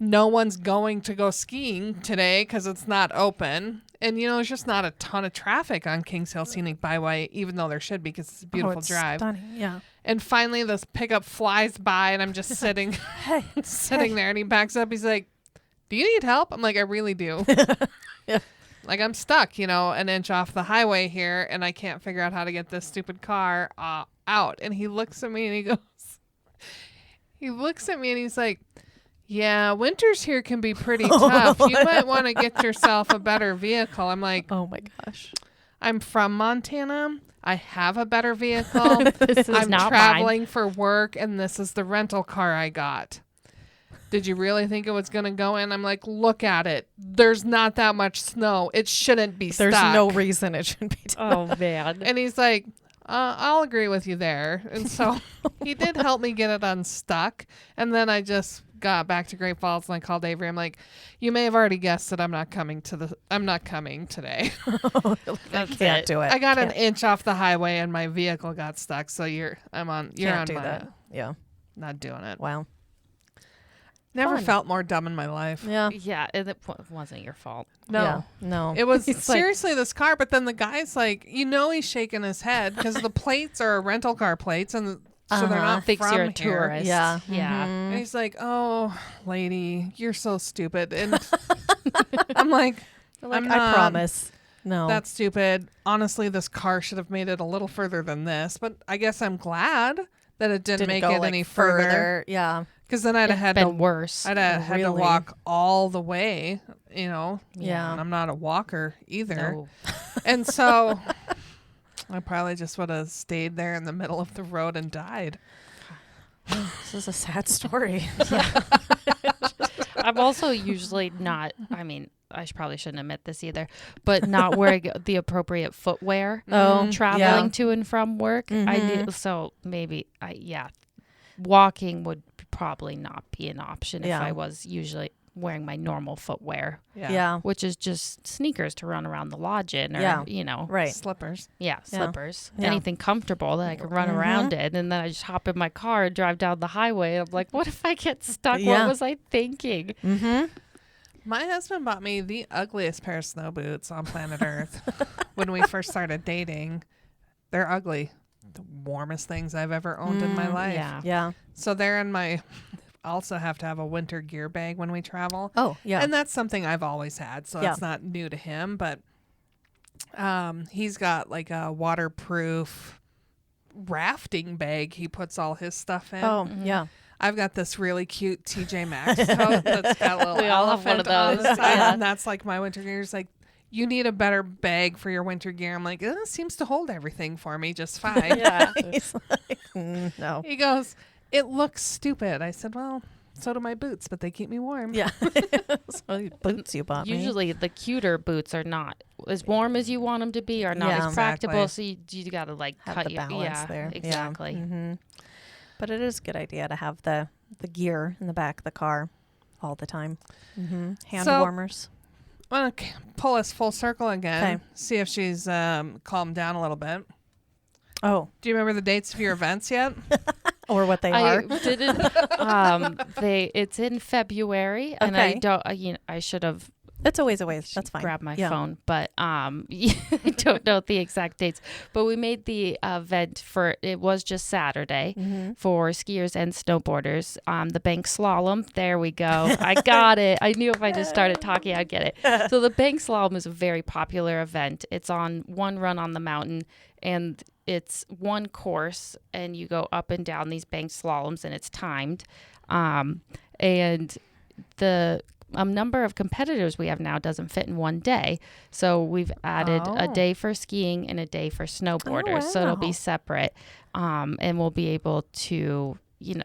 C: No one's going to go skiing today because it's not open. And, there's just not a ton of traffic on Kings Hill Scenic Byway, even though there should be because it's a beautiful drive.
A: Stunning, yeah.
C: And finally, this pickup flies by, and I'm just sitting there. And he backs up. He's like, do you need help? I'm like, I really do.
A: Yeah.
C: Like, I'm stuck, an inch off the highway here, and I can't figure out how to get this stupid car out. And he looks at me, and he's like, yeah, winters here can be pretty tough. You might want to get yourself a better vehicle. I'm like,
A: oh my gosh.
C: I'm from Montana. I have a better vehicle. I'm
D: not
C: traveling
D: mine.
C: for work, and this is the rental car I got. Did you really think it was going to go in? I'm like, look at it. There's not that much snow. It shouldn't be stuck.
A: There's no reason it shouldn't be done.
D: Oh, man.
C: And he's like, I'll agree with you there. And so he did help me get it unstuck. And then I just got back to Great Falls, and I called Avery. I'm like, you may have already guessed that I'm not coming today.
A: I can't do it.
C: I got an inch off the highway, and my vehicle got stuck. So you're on
A: that. Yeah.
C: Not doing it.
A: Wow.
C: Never
A: Fun.
C: felt more dumb in my life.
A: Yeah.
D: Yeah, and it wasn't your fault.
C: No.
A: Yeah. No.
C: It was
A: He's
C: seriously this car, but then the guy's like, he's shaking his head because the plates are rental car plates, and so they're not
D: Thinks
C: from
D: you're a
C: here.
D: tourist.
A: Yeah.
D: Yeah.
C: And he's like, oh, lady, you're so stupid. And I'm like, I'm not,
A: I promise. No.
C: That's stupid. Honestly, this car should have made it a little further than this, but I guess I'm glad that it didn't make
A: go,
C: it any further.
A: Yeah.
C: Because then I'd have had
D: been worse.
C: I'd have had to
A: Really?
C: walk all the way,
A: Yeah.
C: And I'm not a walker either.
D: No.
C: And so I probably just would have stayed there in the middle of the road and died.
A: This is a sad story.
D: I'm also usually not, I probably shouldn't admit this either, but not wearing the appropriate footwear traveling to and from work. I do, so maybe, walking would probably not be an option if I was usually wearing my normal footwear.
A: Yeah.
D: Which is just sneakers to run around the lodge in, or,
A: Right.
C: Slippers.
D: Yeah, slippers.
A: Yeah.
D: Anything comfortable that I can run around in. And then I just hop in my car and drive down the highway. I'm like, what if I get stuck?
A: Yeah.
D: What was I thinking?
A: Mm-hmm.
C: My husband bought me the ugliest pair of snow boots on planet Earth when we first started dating. They're ugly. The warmest things I've ever owned in my life.
D: Yeah.
A: Yeah.
C: So they're in my... I also have to have a winter gear bag when we travel.
A: Oh, yeah.
C: And that's something I've always had, so it's not new to him. But he's got like a waterproof rafting bag he puts all his stuff in.
A: Oh, yeah.
C: I've got this really cute TJ Maxx coat that's got a little
D: We all have one of
C: elephant on the
D: those.
C: side,
A: Yeah.
C: and that's like my winter gear. He's like, you need a better bag for your winter gear. I'm like, it seems to hold everything for me just fine.
D: Yeah.
A: He's like, no.
C: He goes, it looks stupid. I said, well, so do my boots, but they keep me warm.
A: Yeah. So boots you bought me.
D: Usually the cuter boots are not as warm as you want them to be, or not
A: Yeah.
D: as practical.
C: Exactly.
D: So you got to like
A: Have
D: cut
A: the
D: your
A: balance there. Yeah.
D: Exactly.
A: Mm-hmm. But it is a good idea to have the gear in the back of the car all the time. Mm-hmm. Hand
C: So-
A: warmers.
C: I want to pull us full circle again.
A: 'Kay.
C: See if she's calmed down a little bit.
A: Oh.
C: Do you remember the dates of your events yet?
A: or what they are.
D: I didn't. It's in February, and I don't. I should have.
A: It's a ways away. That's fine.
D: Grab my phone, but I don't know the exact dates. But we made the event it was just Saturday for skiers and snowboarders. The bank slalom. There we go. I got it. I knew if I just started talking, I'd get it. So the bank slalom is a very popular event. It's on one run on the mountain, and it's one course, and you go up and down these bank slaloms, and it's timed. And the number of competitors we have now doesn't fit in one day. So we've added a day for skiing and a day for snowboarders. So it'll be separate. And we'll be able to,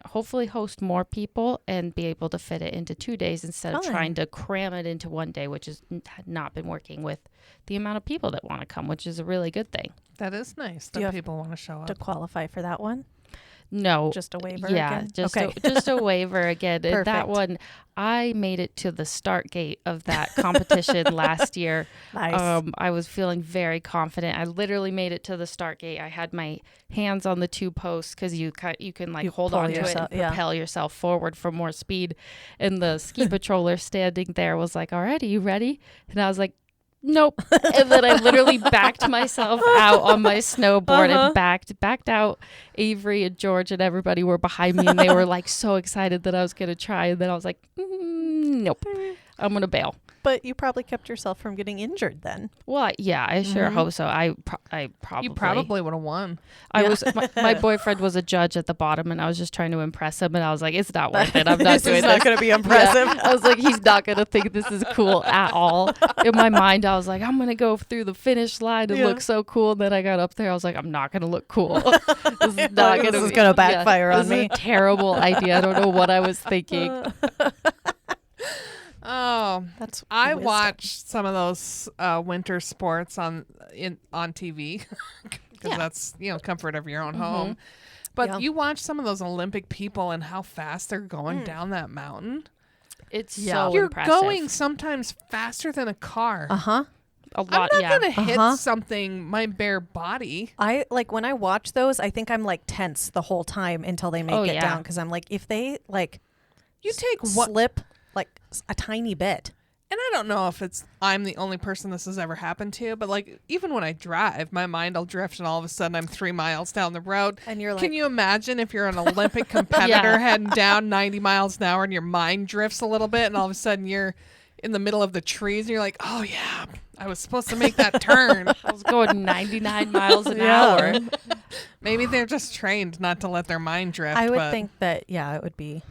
D: hopefully host more people and be able to fit it into 2 days instead of trying to cram it into one day, which has not been working with the amount of people that want to come, which is a really good thing.
C: That is nice that people want to show up.
A: To qualify for that one?
D: No.
A: Just a waiver
D: again? Just a waiver again. And that one, I made it to the start gate of that competition last year.
A: Nice.
D: I was feeling very confident. I literally made it to the start gate. I had my hands on the 2 posts because you can hold on to it and propel yourself forward for more speed. And the ski patroller standing there was like, all right, are you ready? And I was like, nope. And then I literally backed myself out on my snowboard and backed out. Avery and George and everybody were behind me, and they were like so excited that I was going to try. And then I was like, nope, I'm going to bail.
A: But you probably kept yourself from getting injured then.
D: Well, yeah, I sure hope so. I probably.
C: You probably would have won.
D: My boyfriend was a judge at the bottom, and I was just trying to impress him, and I was like, it's not worth it. I'm not doing this.
A: It's not going to be impressive.
D: Yeah. I was like, he's not going to think this is cool at all. In my mind, I was like, I'm going to go through the finish line and look so cool. And then I got up there, I was like, I'm not going to look cool. This is not going to
A: backfire on me.
D: This is a terrible idea. I don't know what I was thinking.
C: Oh, I watch some of those winter sports on TV because that's comfort of your own home. But you watch some of those Olympic people and how fast they're going down that mountain.
D: It's so
C: you're
D: impressive.
C: Going sometimes faster than a car.
D: A lot.
C: I'm not gonna hit something my bare body.
A: I when I watch those, I think I'm like tense the whole time until they make it down, because I'm like, if they slip like a tiny bit.
C: And I don't know if I'm the only person this has ever happened to, but even when I drive, my mind will drift and all of a sudden I'm 3 miles down the road.
A: And you're like,
C: can you imagine if you're an Olympic competitor heading down 90 miles an hour and your mind drifts a little bit and all of a sudden you're in the middle of the trees and you're like, oh yeah, I was supposed to make that turn.
D: I was going 99 miles an hour.
C: Maybe they're just trained not to let their mind drift.
A: I would think that, it would be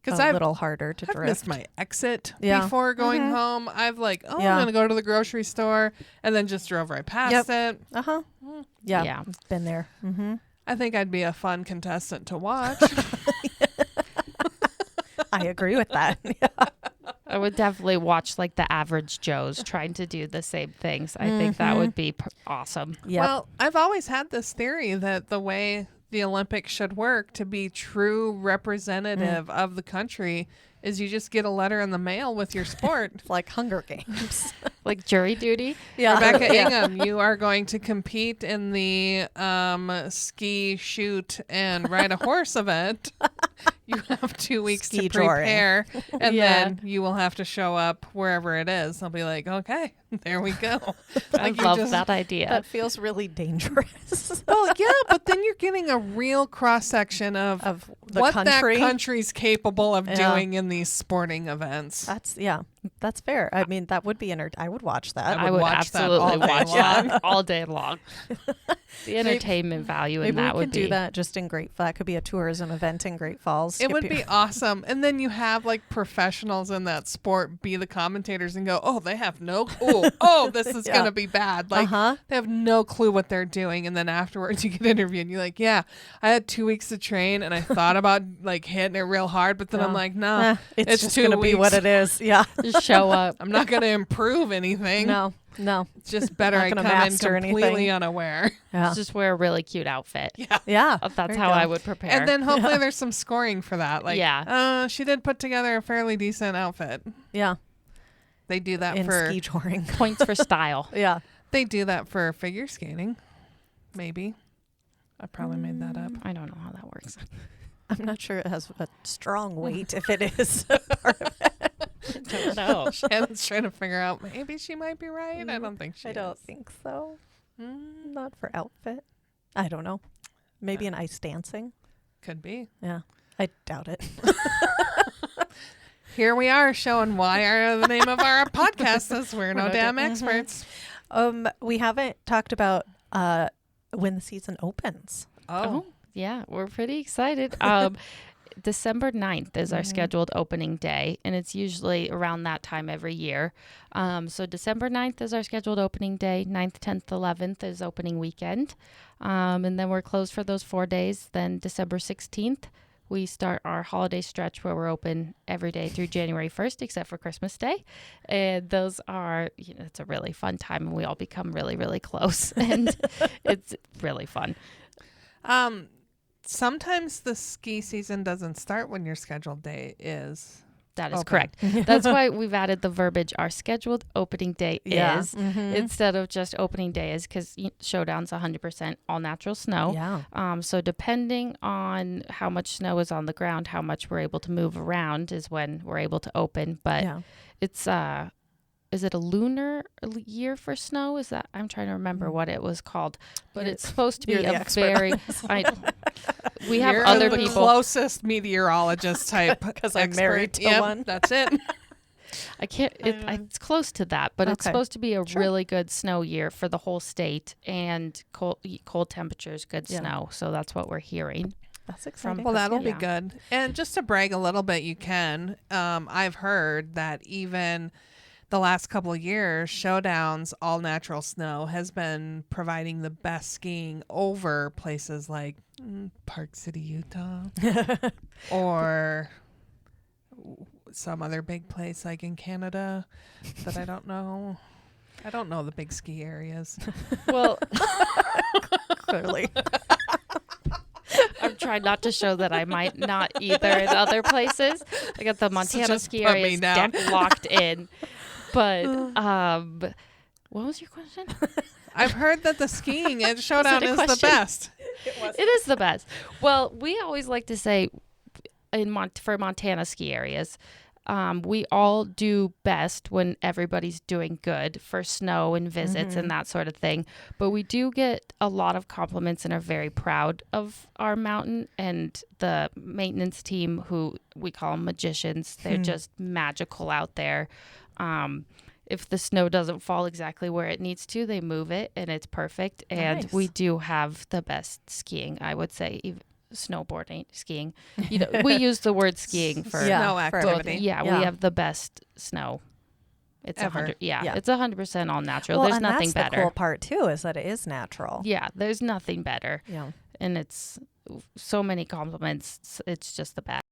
A: a little harder to drift.
C: I've missed my exit before going home. I've I'm going to go to the grocery store and then just drove right past it.
A: Yeah. Been there.
C: I think I'd be a fun contestant to watch.
A: I agree with that.
D: I would definitely watch the average Joes trying to do the same things. I think that would be awesome.
A: Yep.
C: Well, I've always had this theory that the way the Olympics should work to be true representative of the country is you just get a letter in the mail with your sport.
A: Like Hunger Games.
D: Like jury duty.
C: Yeah. Rebecca Ingham, you are going to compete in the ski, shoot, and ride a horse event. You have 2 weeks to prepare, and then you will have to show up wherever it is. They'll be like, okay, there we go.
D: I love that idea.
A: That feels really dangerous.
C: Well, yeah, but then you're getting a real cross-section of
A: the
C: what
A: country.
C: That country's capable of doing in these sporting events.
A: That's fair. I mean, that would be I would watch that.
C: I would watch
D: absolutely
C: that
D: watch all day long. The entertainment value in that would be.
A: Maybe we could do that just in Great Falls. That could be a tourism event in Great Falls.
C: It would be awesome. And then you have professionals in that sport be the commentators and go, oh, they have no clue. Oh, this is going to be bad. They have no clue what they're doing. And then afterwards you get interviewed and you're like, yeah, I had 2 weeks to train and I thought about hitting it real hard. But then I'm like, nah,
A: it's just going to be what it is. Yeah.
D: Just show up.
C: I'm not going to improve anything.
A: No.
C: It's just better I come in completely unaware.
A: Yeah.
D: Just wear a really cute outfit.
A: Yeah.
D: That's how I would prepare.
C: And then hopefully there's some scoring for that. She did put together a fairly decent outfit.
A: Yeah.
C: They do that
A: in
C: for
A: ski touring.
D: Points for style.
A: Yeah.
C: They do that for figure skating. Maybe. I probably made that up.
D: I don't know how that works.
A: I'm not sure it has a strong weight if it is part of it.
D: I don't know.
C: Shannon's trying to figure out, maybe she might be right. I don't think she
A: I don't
C: is.
A: think so. Not for outfit. I don't know. Maybe an ice dancing.
C: Could be.
A: Yeah. I doubt it.
C: Here we are showing why the name of our podcast is We're No Damn Experts.
A: We haven't talked about when the season opens.
C: Oh.
D: Yeah, we're pretty excited. December 9th is our scheduled opening day, and it's usually around that time every year. So December 9th is our scheduled opening day. 9th, 10th, 11th is opening weekend. And then we're closed for those 4 days. Then December 16th, we start our holiday stretch where we're open every day through January 1st, except for Christmas Day. And those are, it's a really fun time, and we all become really, really close. And it's really fun.
C: Sometimes the ski season doesn't start when your scheduled day is.
D: That is
C: open.
D: correct. That's why we've added the verbiage, our scheduled opening day is, instead of just opening day is, because Showdown's 100% all natural snow.
A: Yeah.
D: So depending on how much snow is on the ground, how much we're able to move around is when we're able to open. But it's, is it a lunar year for snow? Is that, I'm trying to remember what it was called, but it's supposed to be a very, we have
C: You're
D: other
C: the
D: people.
C: closest meteorologist type.
A: Because I'm married to one.
C: That's it.
D: I can't, it's close to that, but it's supposed to be a really good snow year for the whole state, and cold temperatures, good snow. So that's what we're hearing.
A: That's exciting.
C: Well, that'll be good. And just to brag a little bit, you can. I've heard that even the last couple of years, Showdown's all natural snow has been providing the best skiing over places like Park City, Utah, or some other big place like in Canada that I don't know. I don't know the big ski areas.
D: Well,
A: Clearly.
D: I'm trying not to show that I might not either in other places. I got the Montana
C: just
D: ski
C: put me
D: areas
C: down.
D: locked in. But what was your question?
C: I've heard that the skiing at Showdown
D: a
C: is the
D: question?
C: best.
D: It is the best. Well, we always like to say for Montana ski areas, we all do best when everybody's doing good for snow and visits and that sort of thing. But we do get a lot of compliments and are very proud of our mountain and the maintenance team, who we call them magicians. They're just magical out there. If the snow doesn't fall exactly where it needs to, they move it, and it's perfect. And we do have the best skiing, I would say. Snowboarding, skiing. We use the word skiing for
C: snow activity.
D: We have the best snow. It's
C: Ever.
D: It's 100% all natural.
A: Well,
D: There's
A: and
D: nothing
A: that's
D: better.
A: The cool part too is that it is natural.
D: Yeah, there's nothing better.
A: Yeah.
D: And it's so many compliments. It's just the best.